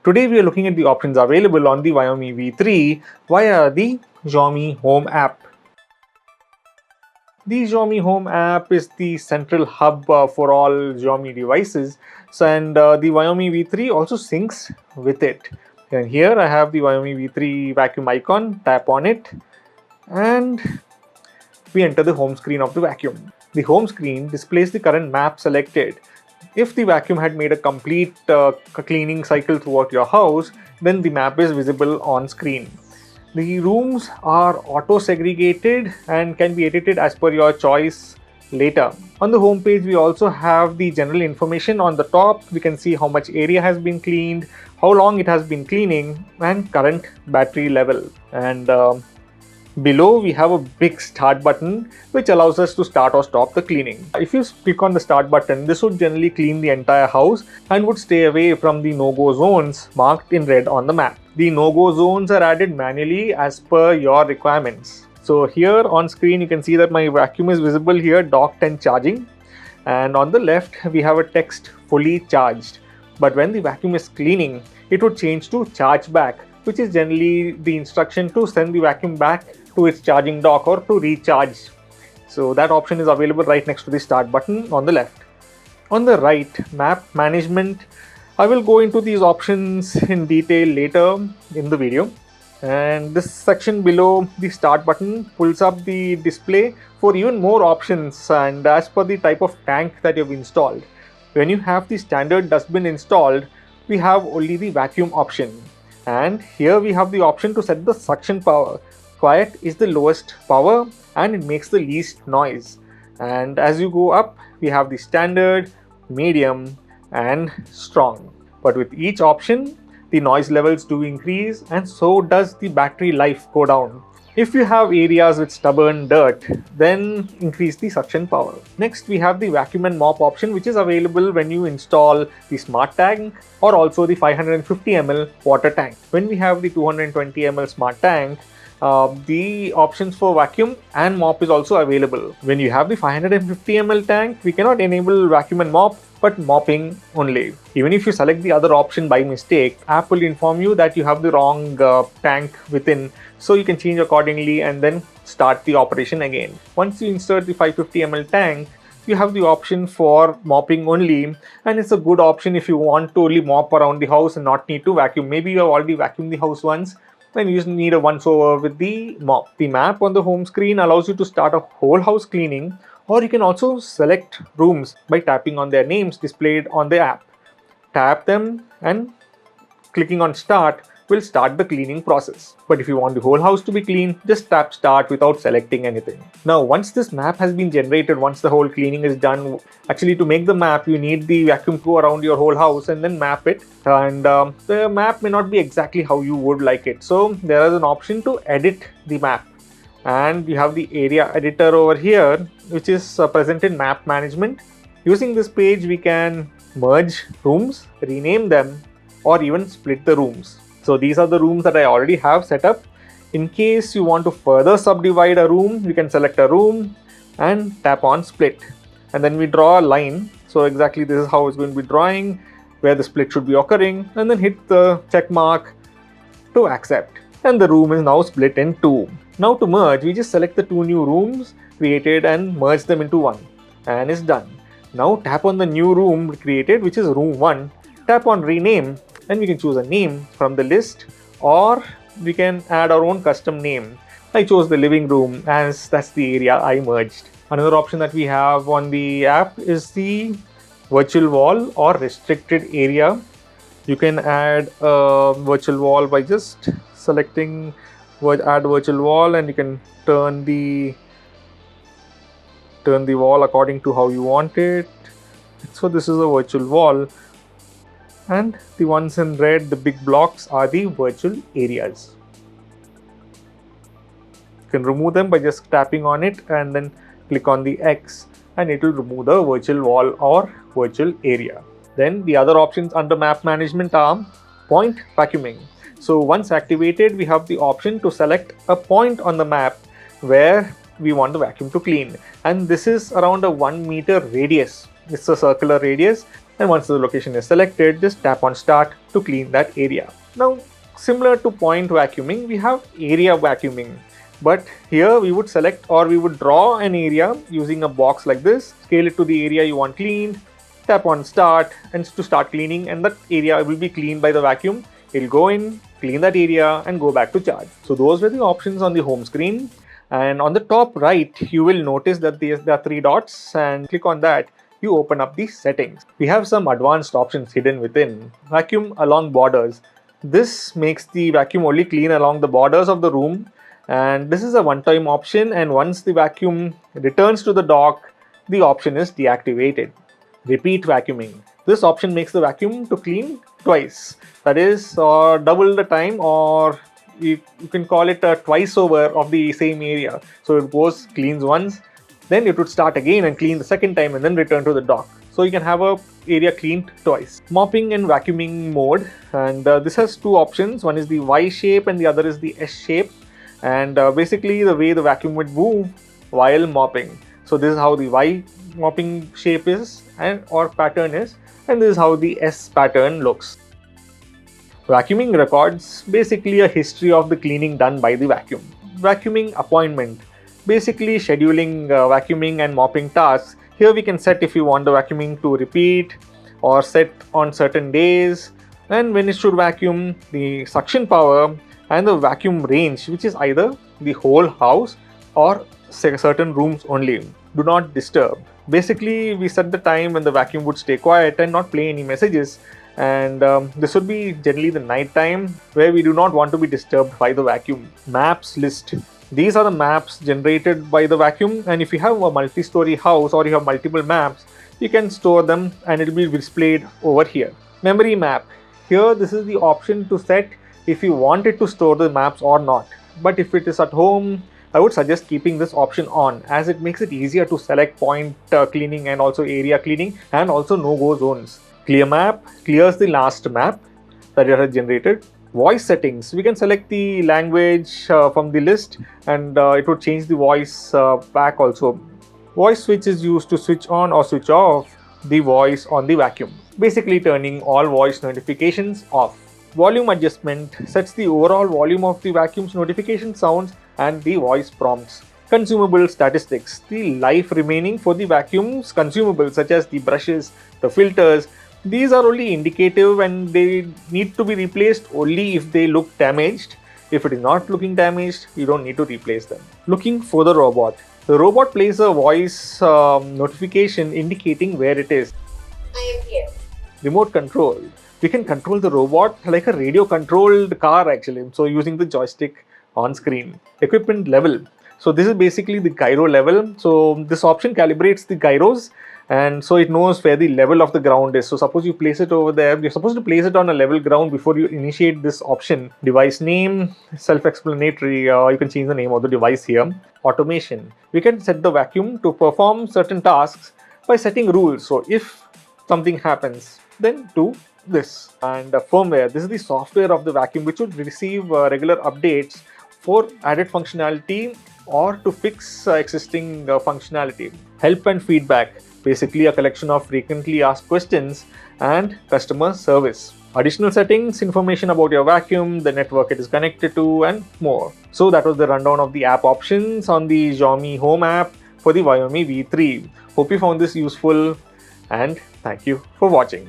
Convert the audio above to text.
Today we are looking at the options available on the Viomi V3 via the Xiaomi Home app. The Xiaomi Home app is the central hub for all Xiaomi devices, and the Viomi V3 also syncs with it. And here I have the Viomi V3 vacuum icon, tap on it, and we enter the home screen of the vacuum. The home screen displays the current map selected. If the vacuum had made a complete cleaning cycle throughout your house, then the map is visible on screen. The rooms are auto-segregated and can be edited as per your choice later. On the home page, we also have the general information on the top. We can see how much area has been cleaned, how long it has been cleaning, and current battery level. And below we have a big start button which allows us to start or stop the cleaning. If you click on the start button, this would generally clean the entire house and would stay away from the no-go zones marked in red on the map. The no-go zones are added manually as per your requirements. So here on screen you can see that my vacuum is visible here, docked and charging, and on the left we have a text fully charged. But when the vacuum is cleaning, it would change to charge back, which is generally the instruction to send the vacuum back to its charging dock or to recharge. So that option is available right next to the start button on the left. On the right, map management. I will go into these options in detail later in the video. And this section below the start button pulls up the display for even more options and as per the type of tank that you've installed. When you have the standard dustbin installed, we have only the vacuum option. And here we have the option to set the suction power. Quiet is the lowest power and it makes the least noise. And as you go up, we have the standard, medium, and strong. But with each option, the noise levels do increase and so does the battery life go down. If you have areas with stubborn dirt, then increase the suction power. Next, we have the vacuum and mop option, which is available when you install the smart tank or also the 550 ml water tank. When we have the 220 ml smart tank, the options for vacuum and mop is also available. When you have the 550 ml tank, we cannot enable vacuum and mop, but mopping only. Even if you select the other option by mistake, app will inform you that you have the wrong tank within, so you can change accordingly and then start the operation again. Once you insert the 550 ml tank, you have the option for mopping only, and it's a good option if you want to only mop around the house and not need to vacuum. Maybe you have already vacuumed the house once, then you just need a once over with the mop. The map on the home screen allows you to start a whole house cleaning, or you can also select rooms by tapping on their names displayed on the app. Tap them and clicking on start will start the cleaning process. But if you want the whole house to be clean, just tap start without selecting anything. Now, once this map has been generated, once the whole cleaning is done, actually to make the map, you need the vacuum go around your whole house and then map it. And the map may not be exactly how you would like it. So there is an option to edit the map. And you have the area editor over here, which is present in map management. Using this page, we can merge rooms, rename them, or even split the rooms. So these are the rooms that I already have set up. In case you want to further subdivide a room, you can select a room and tap on split. And then we draw a line. So exactly this is how it's going to be drawing, where the split should be occurring, and then hit the check mark to accept. And the room is now split in two. Now to merge, we just select the two new rooms created and merge them into one. And it's done. Now tap on the new room created, which is room 1. Tap on rename and we can choose a name from the list, or we can add our own custom name. I chose the living room as that's the area I merged. Another option that we have on the app is the virtual wall or restricted area. You can add a virtual wall by just selecting add virtual wall, and you can turn the wall according to how you want it. So this is a virtual wall, and the ones in red, the big blocks, are the virtual areas. You can remove them by just tapping on it and then click on the X, and it will remove the virtual wall or virtual area. Then the other options under map management are point vacuuming. So once activated, we have the option to select a point on the map where we want the vacuum to clean, and this is around a 1 meter radius. It's a circular radius, and once the location is selected, just tap on start to clean that area. Now, similar to point vacuuming, we have area vacuuming. But here we would select or we would draw an area using a box like this, scale it to the area you want cleaned, tap on start and to start cleaning, and that area will be cleaned by the vacuum. It'll go in, clean that area and go back to charge. So those were the options on the home screen. And on the top right, you will notice that there are 3 dots, and click on that. You open up the settings. We have some advanced options hidden within. Vacuum along borders. This makes the vacuum only clean along the borders of the room, and this is a one-time option, and once the vacuum returns to the dock, the option is deactivated. Repeat vacuuming. This option makes the vacuum to clean twice. That is double the time, or you can call it twice over of the same area. So it goes, cleans once, then it would start again and clean the second time and then return to the dock. So you can have a area cleaned twice. Mopping and vacuuming mode, and this has 2 options. One is the Y shape and the other is the S shape, and basically the way the vacuum would move while mopping. So this is how the Y mopping shape is and or pattern is, and this is how the S pattern looks. Vacuuming records basically a history of the cleaning done by the vacuum. Vacuuming appointment, basically scheduling vacuuming and mopping tasks. Here we can set if you want the vacuuming to repeat or set on certain days, and when it should vacuum, the suction power and the vacuum range, which is either the whole house or certain rooms only. Do not disturb. Basically, we set the time when the vacuum would stay quiet and not play any messages, and this would be generally the night time where we do not want to be disturbed by the vacuum. Maps list. These are the maps generated by the vacuum, and if you have a multi-story house or you have multiple maps, you can store them and it will be displayed over here. Memory map. Here this is the option to set if you want it to store the maps or not. But if it is at home, I would suggest keeping this option on, as it makes it easier to select point cleaning and also area cleaning and also no-go zones. Clear map clears the last map that it has generated. Voice settings. We can select the language from the list, and it would change the voice back also. Voice switch is used to switch on or switch off the voice on the vacuum, basically turning all voice notifications off. Volume adjustment sets the overall volume of the vacuum's notification sounds and the voice prompts. Consumable statistics. The life remaining for the vacuum's consumables such as the brushes, the filters. These are only indicative and they need to be replaced only if they look damaged. If it is not looking damaged, you don't need to replace them. Looking for the robot. The robot plays a voice notification indicating where it is. I am here. Remote control. We can control the robot like a radio controlled car actually. So using the joystick on screen. Equipment level. So this is basically the gyro level. So this option calibrates the gyros, and so it knows where the level of the ground is. So suppose you place it over there, you're supposed to place it on a level ground before you initiate this option. Device name, self-explanatory, you can change the name of the device here. Automation, we can set the vacuum to perform certain tasks by setting rules. So if something happens, then do this. And firmware, this is the software of the vacuum which would receive regular updates for added functionality or to fix existing functionality. Help and feedback, basically a collection of frequently asked questions and customer service. Additional settings, information about your vacuum, the network it is connected to, and more. So that was the rundown of the app options on the Xiaomi Home app for the Viomi V3. Hope you found this useful, and thank you for watching.